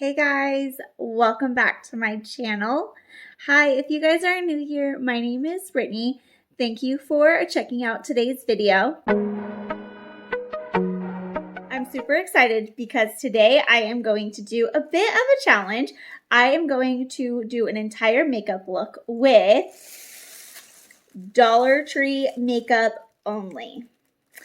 Hey guys, welcome back to my channel. Hi, if you guys are new here, my name is Brittany. Thank you for checking out today's video. I'm super excited because today I am going to do a bit of a challenge. I am going to do an entire makeup look with Dollar Tree makeup only.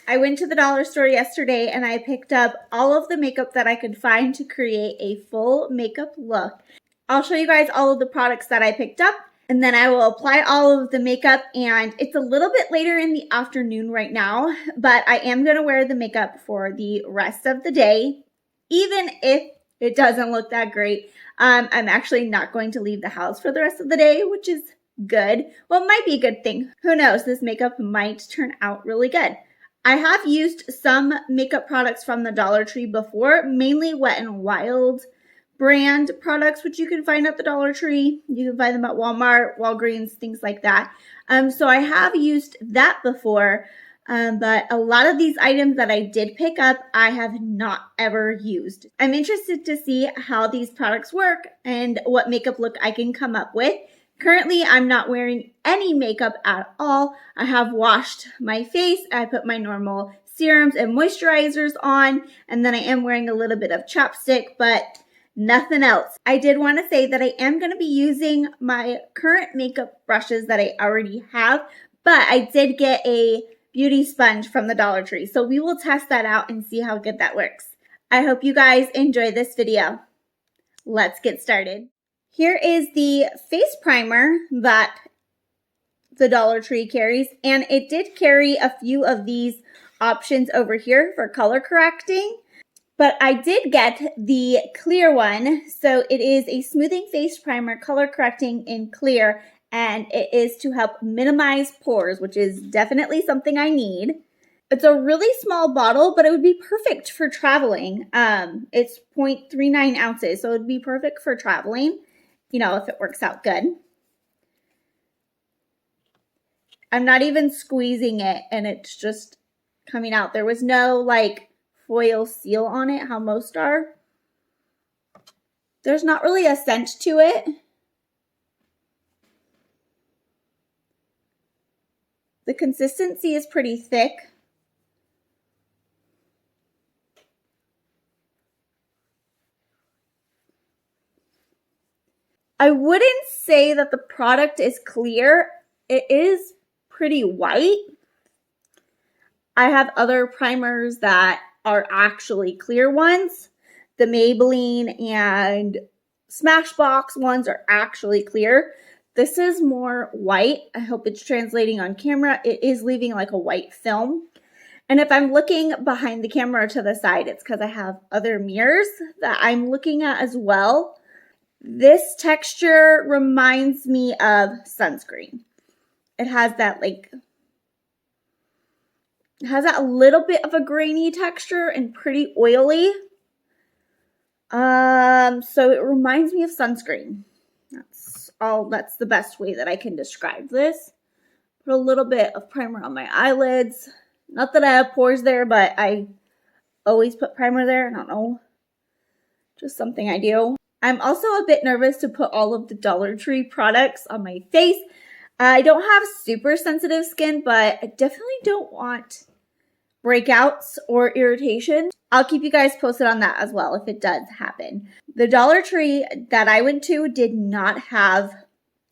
I went to the dollar store yesterday and I picked up all of the makeup that I could find to create a full makeup look. I'll show you guys all of the products that I picked up and then I will apply all of the makeup, and it's a little bit later in the afternoon right now, but I am going to wear the makeup for the rest of the day, even if it doesn't look that great. I'm actually not going to leave the house for the rest of the day, which is good. Well, it might be a good thing. Who knows? This makeup might turn out really good. I have used some makeup products from the Dollar Tree before, mainly Wet n Wild brand products, which you can find at the Dollar Tree. You can find them at Walmart, Walgreens, things like that. So I have used that before, but a lot of these items that I did pick up, I have not ever used. I'm interested to see how these products work and what makeup look I can come up with. Currently, I'm not wearing any makeup at all. I have washed my face. I put my normal serums and moisturizers on, and then I am wearing a little bit of chapstick, but nothing else. I did want to say that I am going to be using my current makeup brushes that I already have, but I did get a beauty sponge from the Dollar Tree, so we will test that out and see how good that works. I hope you guys enjoy this video. Let's get started. Here is the face primer that the Dollar Tree carries, and it did carry a few of these options over here for color correcting, but I did get the clear one. So it is a smoothing face primer, color correcting in clear, and it is to help minimize pores, which is definitely something I need. It's a really small bottle, but it would be perfect for traveling. It's 0.39 ounces, so it would be perfect for traveling, you know, if it works out good. I'm not even squeezing it and it's just coming out. There was no like foil seal on it, how most are. There's not really a scent to it. The consistency is pretty thick. I wouldn't say that the product is clear. It is pretty white. I have other primers that are actually clear ones. The Maybelline and Smashbox ones are actually clear. This is more white. I hope it's translating on camera. It is leaving like a white film. And if I'm looking behind the camera to the side, it's because I have other mirrors that I'm looking at as well. This texture reminds me of sunscreen. It has that little bit of a grainy texture and pretty oily. So it reminds me of sunscreen. That's the best way that I can describe this. Put a little bit of primer on my eyelids. Not that I have pores there, but I always put primer there. I don't know. Just something I do. I'm also a bit nervous to put all of the Dollar Tree products on my face. I don't have super sensitive skin, but I definitely don't want breakouts or irritation. I'll keep you guys posted on that as well if it does happen. The Dollar Tree that I went to did not have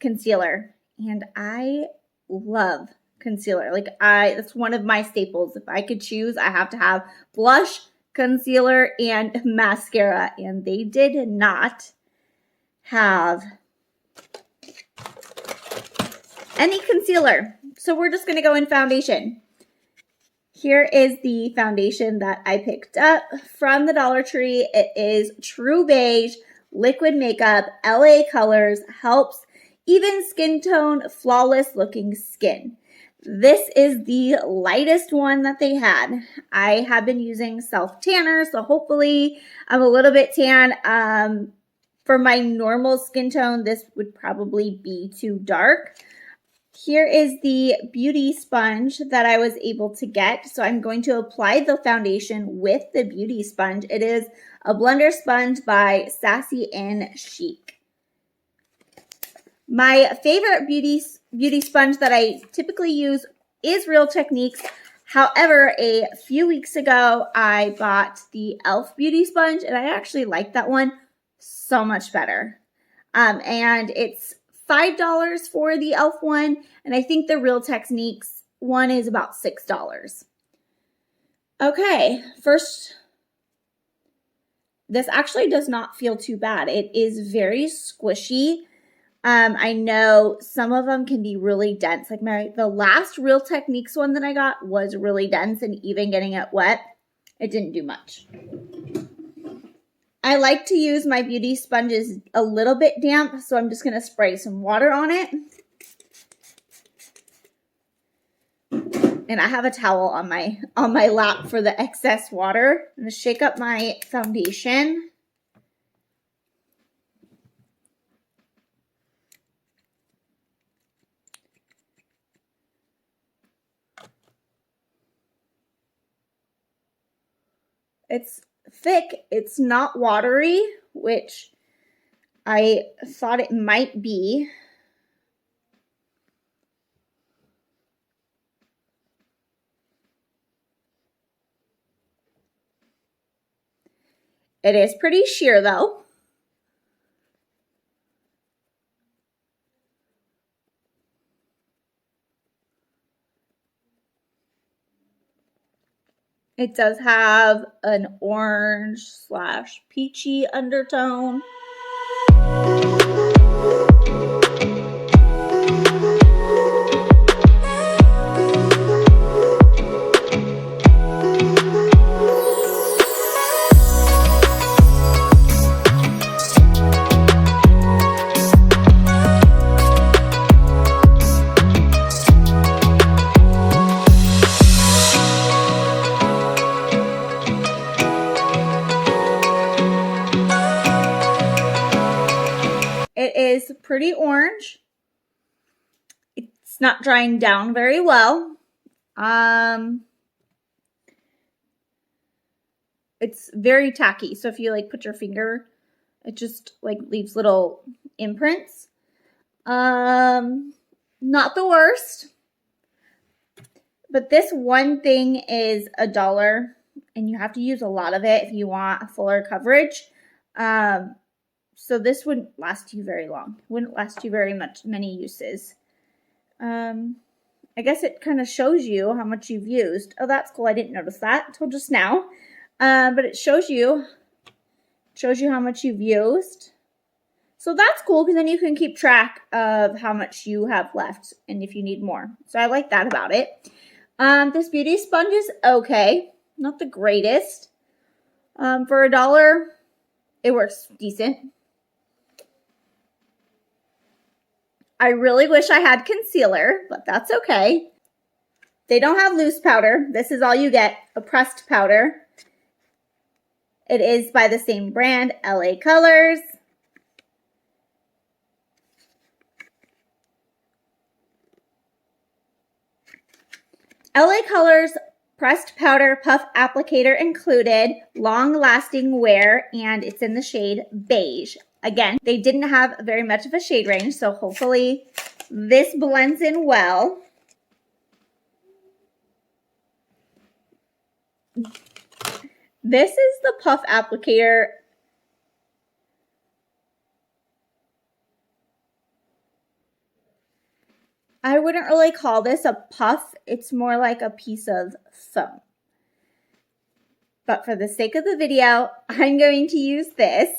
concealer, and I love concealer. That's one of my staples. If I could choose, I have to have blush, concealer, and mascara, and they did not have any concealer. So we're just going to go in foundation. Here is the foundation that I picked up from the Dollar Tree. It is True Beige Liquid Makeup, LA Colors, helps even skin tone, flawless looking skin. This is the lightest one that they had. I have been using self tanner, so hopefully I'm a little bit tan. For my normal skin tone, this would probably be too dark. Here is the beauty sponge that I was able to get. So I'm going to apply the foundation with the beauty sponge. It is a blender sponge by Sassy and Chic. My favorite beauty sponge that I typically use is Real Techniques. However, a few weeks ago, I bought the e.l.f. beauty sponge, and I actually like that one so much better. And it's $5 for the e.l.f. one, and I think the Real Techniques one is about $6. Okay, first, this actually does not feel too bad. It is very squishy. I know some of them can be really dense. Like the last Real Techniques one that I got was really dense, and even getting it wet, it didn't do much. I like to use my beauty sponges a little bit damp, so I'm just going to spray some water on it. And I have a towel on my lap for the excess water. I'm going to shake up my foundation. It's thick. It's not watery, which I thought it might be. It is pretty sheer though. It does have an orange/peachy undertone. It is pretty orange. It's not drying down very well. It's very tacky. So if you like put your finger, it just like leaves little imprints. Not the worst. But this one thing is $1, and you have to use a lot of it if you want a fuller coverage. So this wouldn't last you very long. It wouldn't last you very many uses. I guess it kind of shows you how much you've used. Oh, that's cool. I didn't notice that until just now. But it shows you how much you've used. So that's cool, because then you can keep track of how much you have left and if you need more. So I like that about it. This beauty sponge is okay. Not the greatest. For $1, it works decent. I really wish I had concealer, but that's okay. They don't have loose powder. This is all you get, a pressed powder. It is by the same brand, LA Colors. LA Colors pressed powder puff applicator included, long-lasting wear, and it's in the shade beige. Again, they didn't have very much of a shade range, so hopefully this blends in well. This is the puff applicator. I wouldn't really call this a puff. It's more like a piece of foam. But for the sake of the video, I'm going to use this.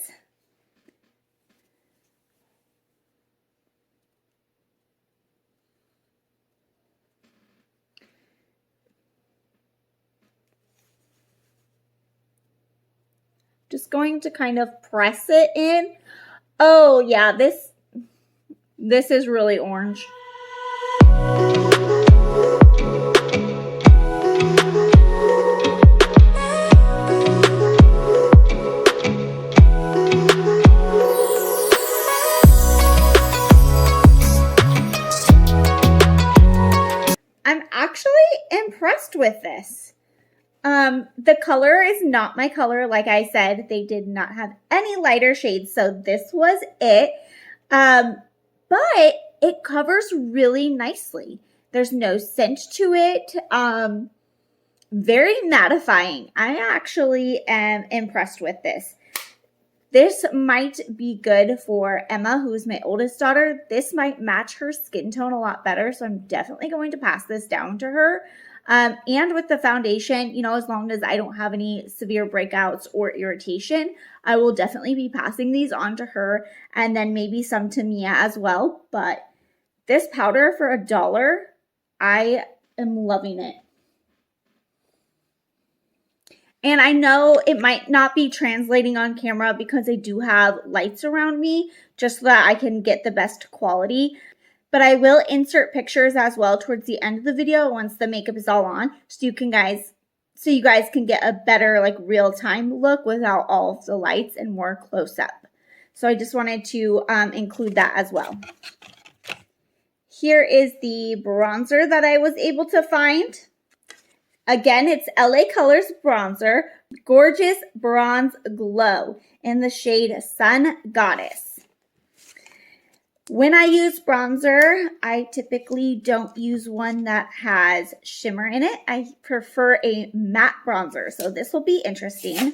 Just going to kind of press it in. Oh yeah, this is really orange. I'm actually impressed with this. The color is not my color. Like I said, they did not have any lighter shades, so this was it. But it covers really nicely. There's no scent to it. Very mattifying. I actually am impressed with this. This might be good for Emma, who's my oldest daughter. This might match her skin tone a lot better, so I'm definitely going to pass this down to her. And with the foundation, you know, as long as I don't have any severe breakouts or irritation, I will definitely be passing these on to her and then maybe some to Mia as well. But this powder for $1, I am loving it. And I know it might not be translating on camera because I do have lights around me just so that I can get the best quality. But I will insert pictures as well towards the end of the video once the makeup is all on, so you guys can get a better like real-time look without all of the lights and more close-up. So I just wanted to include that as well. Here is the bronzer that I was able to find. Again, it's LA Colors bronzer, Gorgeous Bronze Glow in the shade Sun Goddess. When I use bronzer, I typically don't use one that has shimmer in it. I prefer a matte bronzer, so this will be interesting.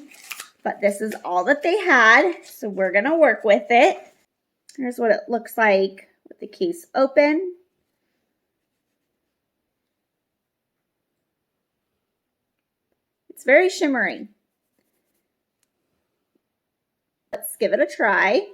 But this is all that they had, so we're going to work with it. Here's what it looks like with the case open. It's very shimmery. Let's give it a try.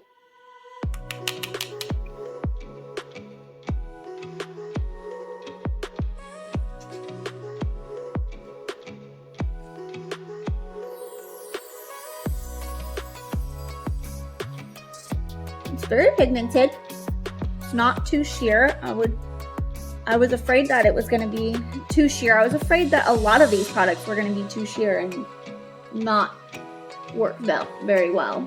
It's very pigmented. It's not too sheer. I was afraid that it was going to be too sheer. I was afraid that a lot of these products were going to be too sheer and not work very well.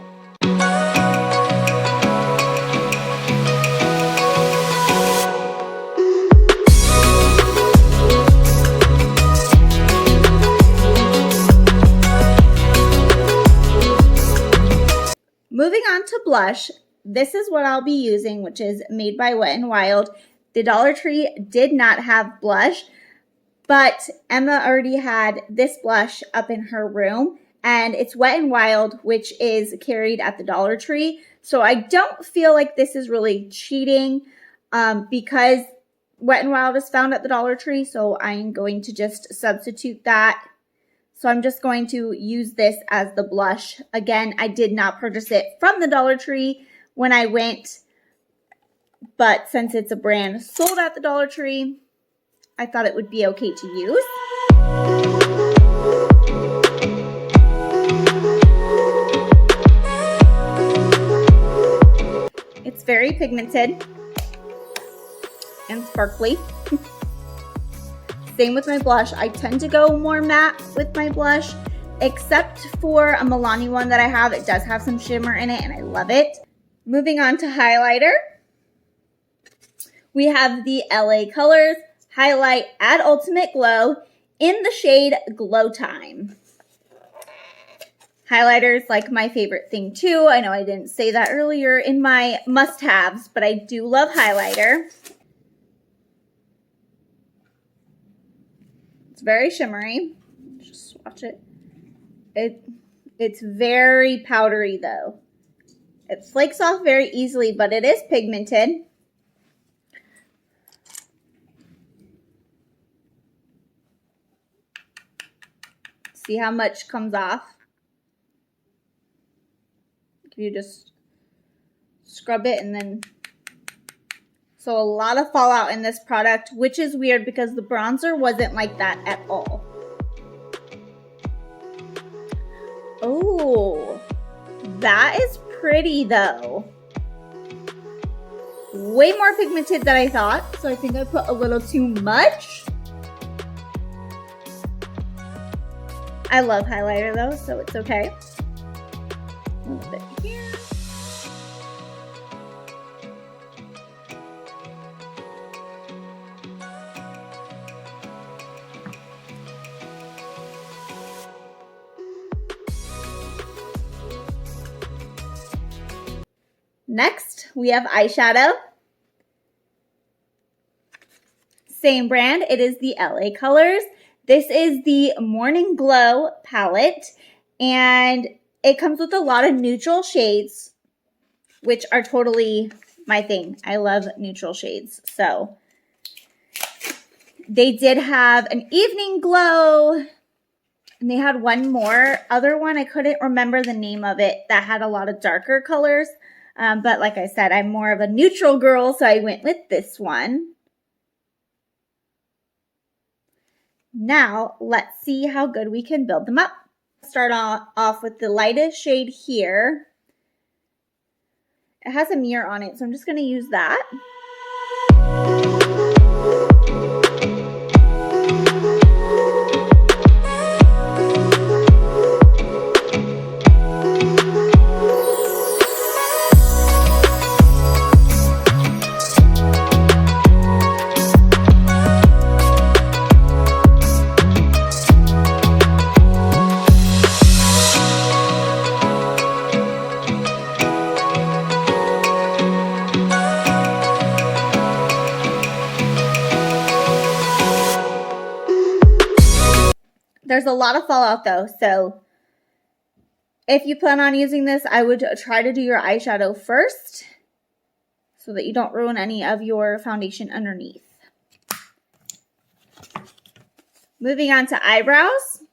Moving on to blush, this is what I'll be using, which is made by Wet n Wild. The Dollar Tree did not have blush, but Emma already had this blush up in her room, and it's Wet n Wild, which is carried at the Dollar Tree. So I don't feel like this is really cheating because Wet n Wild is found at the Dollar Tree, so I'm going to just substitute that. So I'm just going to use this as the blush. Again, I did not purchase it from the Dollar Tree when I went, but since it's a brand sold at the Dollar Tree, I thought it would be okay to use. It's very pigmented and sparkly. Same with my blush. I tend to go more matte with my blush, except for a Milani one that I have. It does have some shimmer in it, and I love it. Moving on to highlighter. We have the LA Colors Highlight Add Ultimate Glow in the shade Glow Time. Highlighter is like my favorite thing too. I know I didn't say that earlier in my must-haves, but I do love highlighter. It's very shimmery. Just swatch it. It's very powdery though. It flakes off very easily, but it is pigmented. See how much comes off? If you just scrub it and then... So a lot of fallout in this product, which is weird because the bronzer wasn't like that at all. Oh, that is pretty though. Way more pigmented than I thought, so I think I put a little too much. I love highlighter though, so it's okay. A little bit here. Next, we have eyeshadow. Same brand. It is the LA Colors. This is the Morning Glow palette, and it comes with a lot of neutral shades, which are totally my thing. I love neutral shades. So they did have an evening glow, and they had one more other one. I couldn't remember the name of it that had a lot of darker colors. But like I said, I'm more of a neutral girl, so I went with this one. Now, let's see how good we can build them up. Start off with the lightest shade here. It has a mirror on it, so I'm just going to use that. There's a lot of fallout though, so if you plan on using this, I would try to do your eyeshadow first so that you don't ruin any of your foundation underneath. Moving on to eyebrows.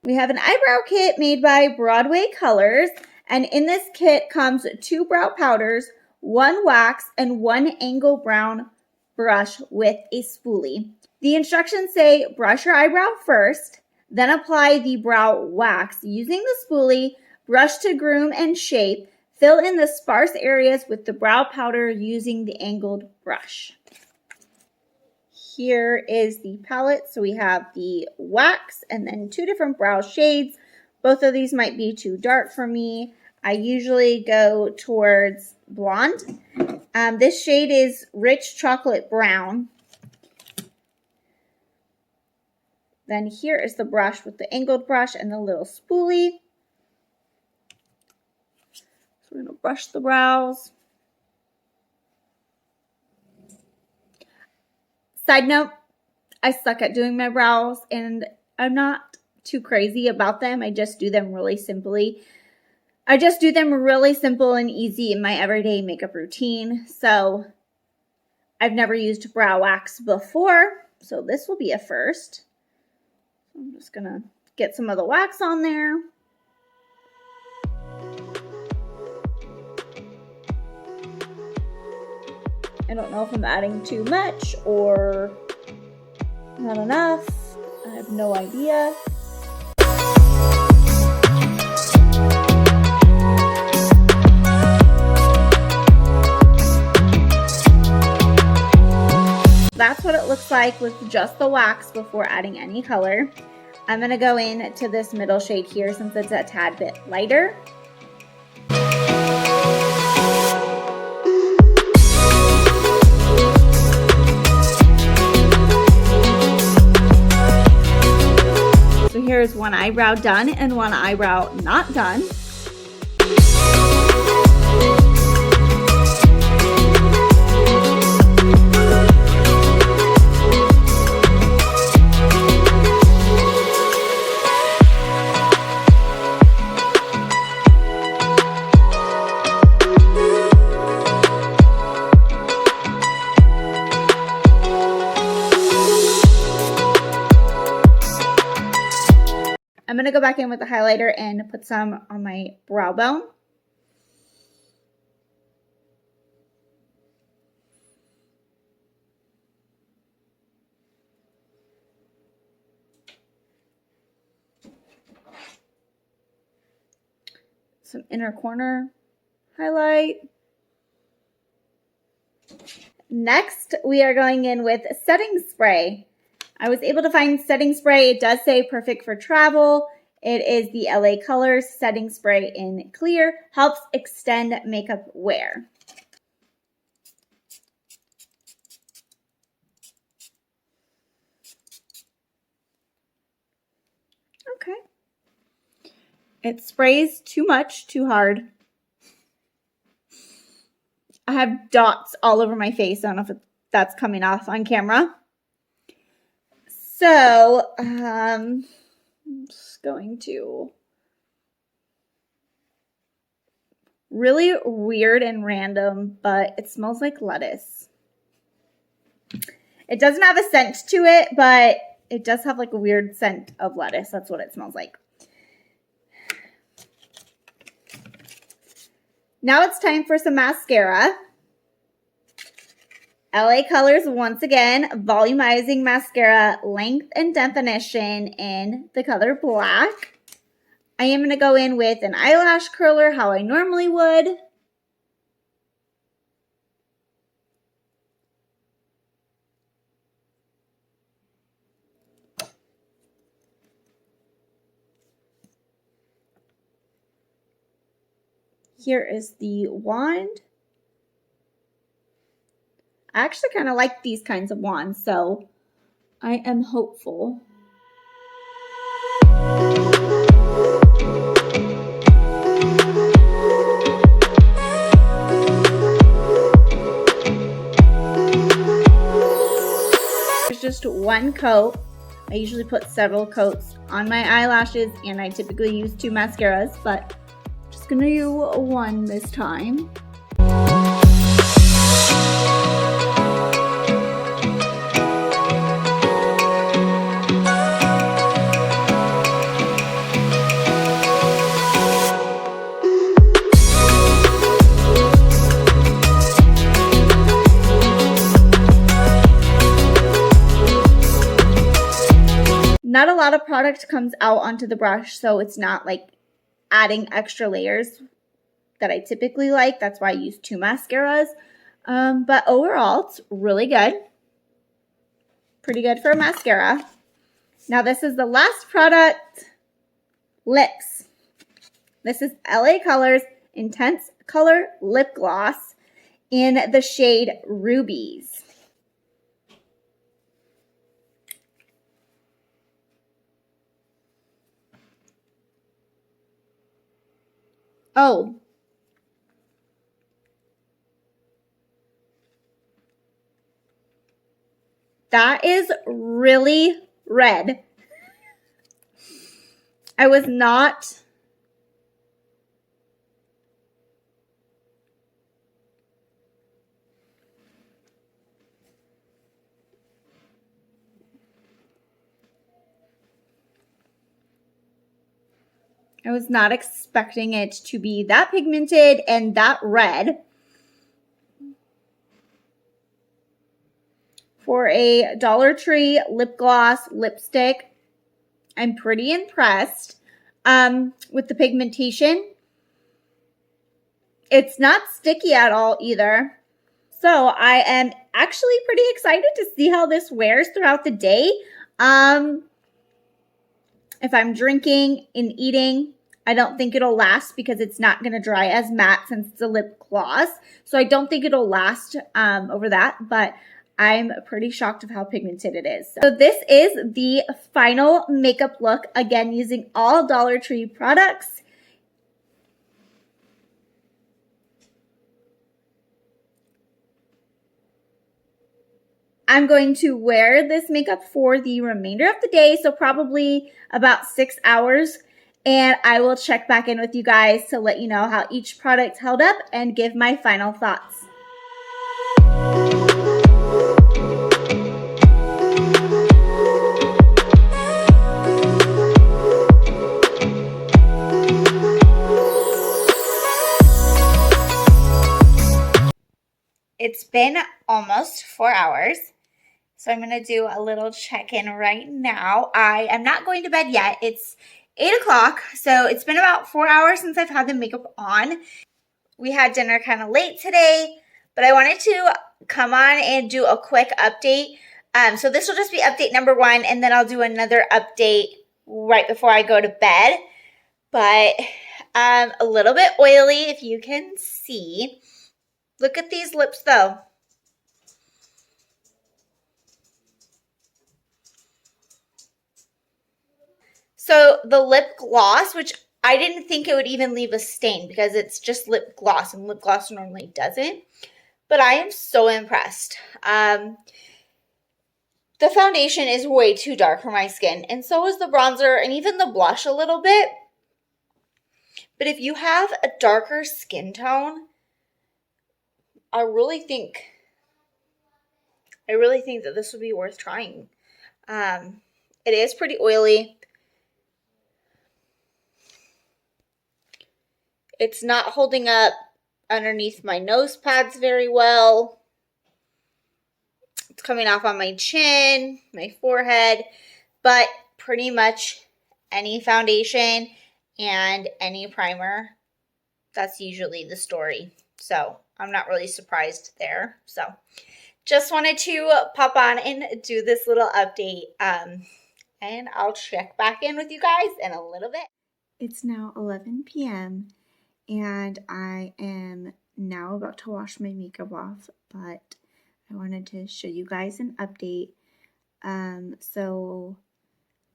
We have an eyebrow kit made by Broadway Colors, and in this kit comes 2 brow powders, 1 wax, and 1 angle brown brush with a spoolie. The instructions say brush your eyebrow first, then apply the brow wax using the spoolie, brush to groom and shape, fill in the sparse areas with the brow powder using the angled brush. Here is the palette. So we have the wax and then 2 different brow shades. Both of these might be too dark for me. I usually go towards blonde. This shade is Rich Chocolate Brown. Then here is the brush with the angled brush and the little spoolie. So we're going to brush the brows. Side note, I suck at doing my brows and I'm not too crazy about them. I just do them really simply. I just do them really simple and easy in my everyday makeup routine. So I've never used brow wax before, so this will be a first. I'm just going to get some of the wax on there. I don't know if I'm adding too much or not enough. I have no idea. That's what it looks like with just the wax before adding any color. I'm going to go into this middle shade here since it's a tad bit lighter. So here's one eyebrow done and one eyebrow not done. I'm going to go back in with the highlighter and put some on my brow bone. Some inner corner highlight. Next, we are going in with setting spray. I was able to find setting spray. It does say perfect for travel. It is the LA Colors setting spray in clear. Helps extend makeup wear. Okay. It sprays too much, too hard. I have dots all over my face. I don't know if that's coming off on camera. So, I'm just going to really weird and random, but it smells like lettuce. It doesn't have a scent to it, but it does have like a weird scent of lettuce. That's what it smells like. Now it's time for some mascara. LA Colors, once again, volumizing mascara, length and definition in the color black. I am going to go in with an eyelash curler, how I normally would. Here is the wand. I actually kind of like these kinds of wands, so I am hopeful. There's just one coat. I usually put several coats on my eyelashes, and I typically use 2 mascaras, but I'm just gonna do one this time. Not a lot of product comes out onto the brush, so it's not like adding extra layers that I typically like. That's why I use 2 mascaras. But overall, it's really good. Pretty good for a mascara. Now this is the last product, lips. This is LA Colors Intense Color Lip Gloss in the shade Rubies. Oh. That is really red. I was not expecting it to be that pigmented and that red. For a Dollar Tree lip gloss lipstick, I'm pretty impressed with the pigmentation. It's not sticky at all either. So I am actually pretty excited to see how this wears throughout the day. If I'm drinking and eating, I don't think it'll last because it's not going to dry as matte since it's a lip gloss. So I don't think it'll last over that, but I'm pretty shocked of how pigmented it is. So this is the final makeup look, again using all Dollar Tree products. I'm going to wear this makeup for the remainder of the day, so probably about 6 hours. And I will check back in with you guys to let you know how each product held up and give my final thoughts. It's been almost 4 hours, so I'm going to do a little check-in right now. I am not going to bed yet. It's 8 o'clock, so it's been about 4 hours since I've had the makeup on. We had dinner kind of late today, but I wanted to come on and do a quick update. So this will just be update number 1, and then I'll do another update right before I go to bed. But a little bit oily, if you can see. Look at these lips, though. So the lip gloss, which I didn't think it would even leave a stain because it's just lip gloss, and lip gloss normally doesn't. but I am so impressed. The foundation is way too dark for my skin, and so is the bronzer and even the blush a little bit. But if you have a darker skin tone, I really think that this would be worth trying. It is pretty oily. It's not holding up underneath my nose pads very well. It's coming off on my chin, my forehead, but pretty much any foundation and any primer, that's usually the story. So I'm not really surprised there. So just wanted to pop on and do this little update. And I'll check back in with you guys in a little bit. It's now 11 p.m. and I am now about to wash my makeup off, but I wanted to show you guys an update. So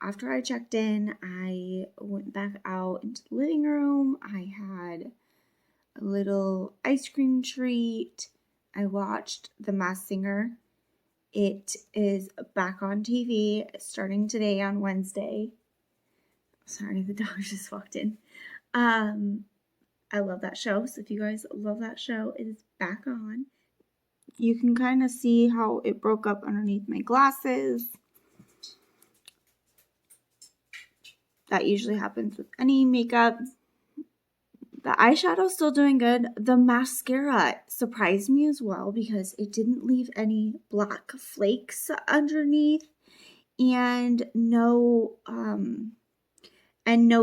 after I checked in, I went back out into the living room. I had a little ice cream treat. I watched The Masked Singer. It is back on TV starting today on Wednesday. Sorry, the dog just walked in. I love that show. So if you guys love that show, it is back on. You can kind of see how it broke up underneath my glasses. That usually happens with any makeup. The eyeshadow's still doing good. The mascara surprised me as well because it didn't leave any black flakes underneath and no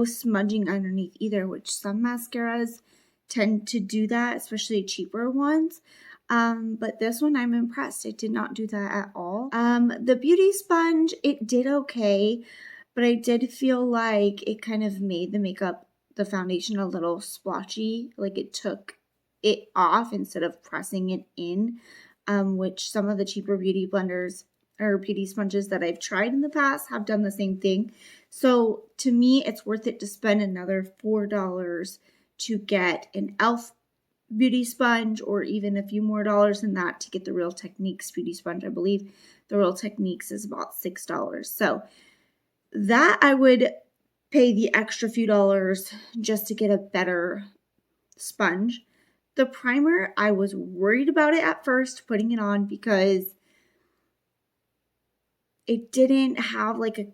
smudging underneath either, which some mascaras tend to do that, especially cheaper ones. But this one I'm impressed. It did not do that at all. The beauty sponge, it did okay, but I did feel like it kind of made the foundation a little splotchy, like it took it off instead of pressing it in, which some of the cheaper beauty blenders or beauty sponges that I've tried in the past have done the same thing. So to me, it's worth it to spend another $4 to get an e.l.f. beauty sponge, or even a few more dollars than that to get the Real Techniques beauty sponge. I believe the Real Techniques is about $6. So that I would pay the extra few dollars just to get a better sponge. The primer, I was worried about it at first putting it on because it didn't have like a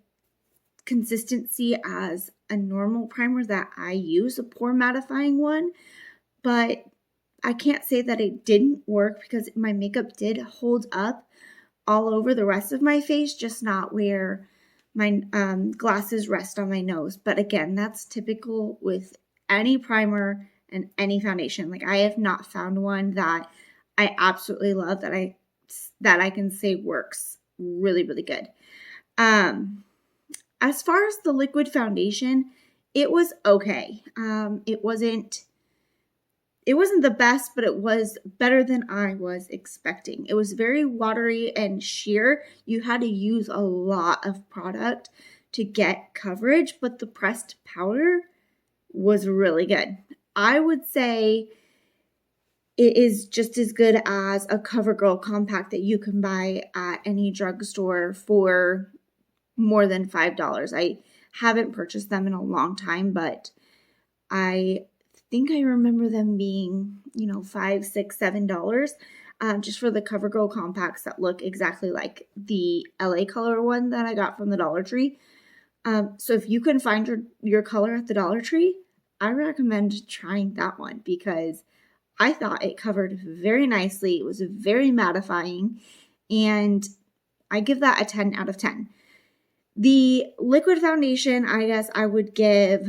consistency as a normal primer that I use, a pore mattifying one. But I can't say that it didn't work because my makeup did hold up all over the rest of my face, just not where my glasses rest on my nose. But again, that's typical with any primer and any foundation. Like, I have not found one that I absolutely love that I can say works really, really good. As far as the liquid foundation, it was okay. It wasn't the best, but it was better than I was expecting. It was very watery and sheer. You had to use a lot of product to get coverage, but the pressed powder was really good. I would say it is just as good as a CoverGirl compact that you can buy at any drugstore for more than $5. I haven't purchased them in a long time, but I think I remember them being, $5, $6, $7, just for the CoverGirl compacts that look exactly like the LA color one that I got from the Dollar Tree. So if you can find your color at the Dollar Tree, I recommend trying that one because I thought it covered very nicely. It was very mattifying, and I give that a 10 out of 10. The liquid foundation, I guess I would give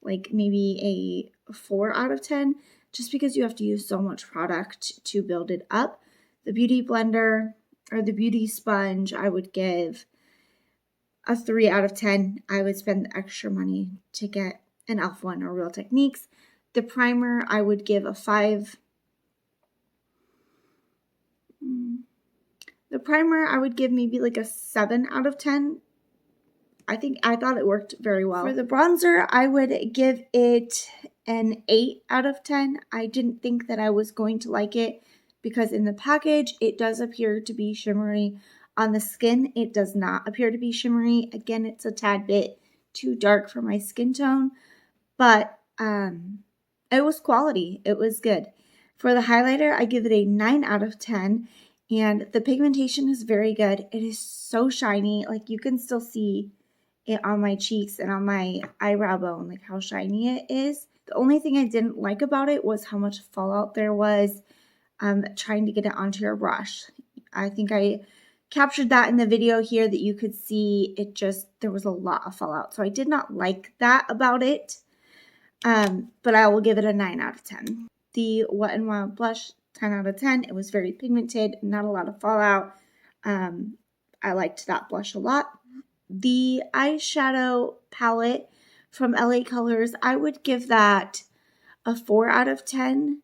like maybe a 4 out of 10, just because you have to use so much product to build it up. The beauty blender or the beauty sponge, I would give a 3 out of 10. I would spend the extra money to get an e.l.f. one or Real Techniques. The primer, I would give a 5. The primer, I would give maybe like a 7 out of 10. I thought it worked very well. For the bronzer, I would give it an 8 out of 10. I didn't think that I was going to like it because in the package, it does appear to be shimmery. On the skin, it does not appear to be shimmery. Again, it's a tad bit too dark for my skin tone, but it was quality. It was good. For the highlighter, I give it a 9 out of 10, and the pigmentation is very good. It is so shiny. Like, you can still see it on my cheeks and on my eyebrow bone, like how shiny it is. The only thing I didn't like about it was how much fallout there was trying to get it onto your brush. I think I captured that in the video here that you could see there was a lot of fallout. So I did not like that about it, but I will give it a 9 out of 10. The Wet n Wild blush, 10 out of 10. It was very pigmented, not a lot of fallout. I liked that blush a lot. The Eyeshadow Palette from LA Colors, I would give that a 4 out of 10.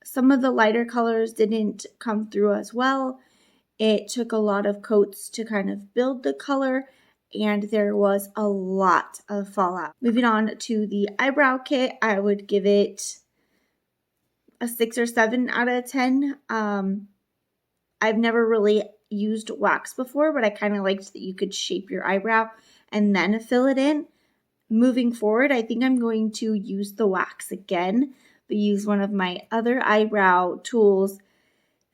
Some of the lighter colors didn't come through as well. It took a lot of coats to kind of build the color, and there was a lot of fallout. Moving on to the Eyebrow Kit, I would give it a 6 or 7 out of 10. I've never really used wax before, but I kind of liked that you could shape your eyebrow and then fill it in. Moving forward, I think I'm going to use the wax again, but use one of my other eyebrow tools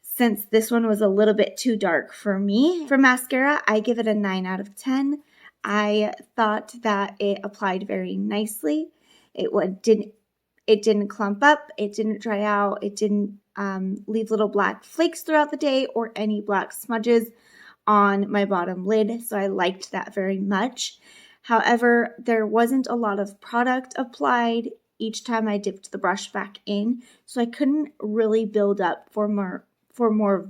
since this one was a little bit too dark for me. For mascara, I give it a 9 out of 10. I thought that it applied very nicely. It didn't clump up, it didn't dry out, it didn't leave little black flakes throughout the day or any black smudges on my bottom lid, so I liked that very much. However, there wasn't a lot of product applied each time I dipped the brush back in, so I couldn't really build up for more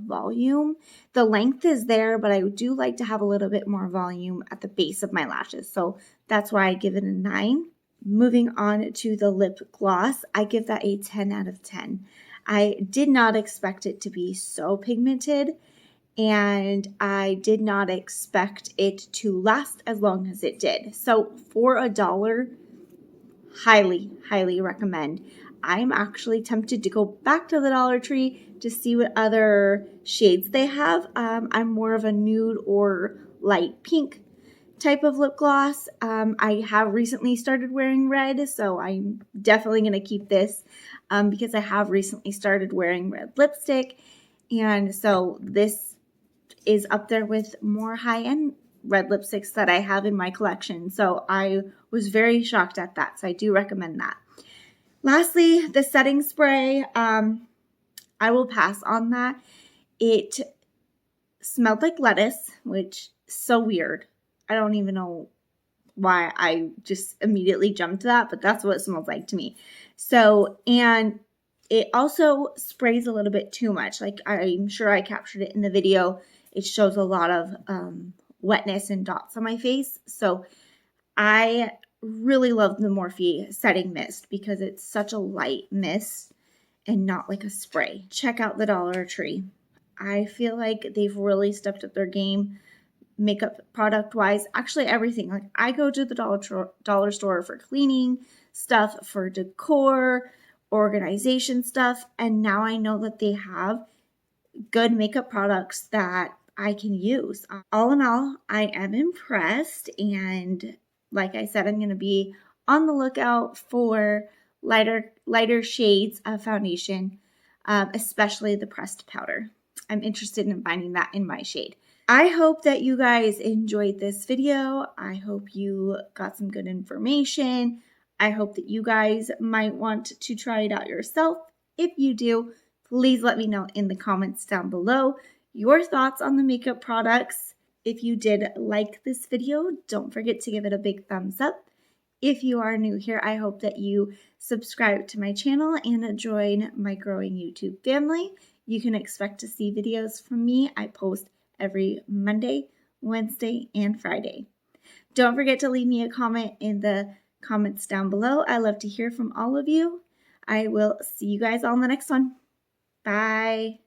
volume. The length is there, but I do like to have a little bit more volume at the base of my lashes, so that's why I give it a 9. Moving on to the lip gloss, I give that a 10 out of 10. I did not expect it to be so pigmented, and I did not expect it to last as long as it did. So for $1, highly, highly recommend. I'm actually tempted to go back to the Dollar Tree to see what other shades they have. I'm more of a nude or light pink type of lip gloss. I have recently started wearing red, so I'm definitely going to keep this because I have recently started wearing red lipstick, and so this is up there with more high-end red lipsticks that I have in my collection, so I was very shocked at that, so I do recommend that. Lastly, the setting spray, I will pass on that. It smelled like lettuce, which is so weird. I don't even know why I just immediately jumped to that, but that's what it smells like to me. So, and it also sprays a little bit too much. Like, I'm sure I captured it in the video. It shows a lot of wetness and dots on my face. So I really love the Morphe setting mist because it's such a light mist and not like a spray. Check out the Dollar Tree. I feel like they've really stepped up their game makeup product wise. Actually everything. Like, I go to the dollar store for cleaning stuff, for decor, organization stuff, and now I know that they have good makeup products that I can use. All in all, I am impressed, and like I said, I'm going to be on the lookout for lighter shades of foundation, especially the pressed powder. I'm interested in finding that in my shade. I hope that you guys enjoyed this video. I hope you got some good information. I hope that you guys might want to try it out yourself. If you do, please let me know in the comments down below your thoughts on the makeup products. If you did like this video, don't forget to give it a big thumbs up. If you are new here, I hope that you subscribe to my channel and join my growing YouTube family. You can expect to see videos from me. I post every Monday, Wednesday, and Friday. Don't forget to leave me a comment in the comments down below. I love to hear from all of you. I will see you guys all in the next one. Bye.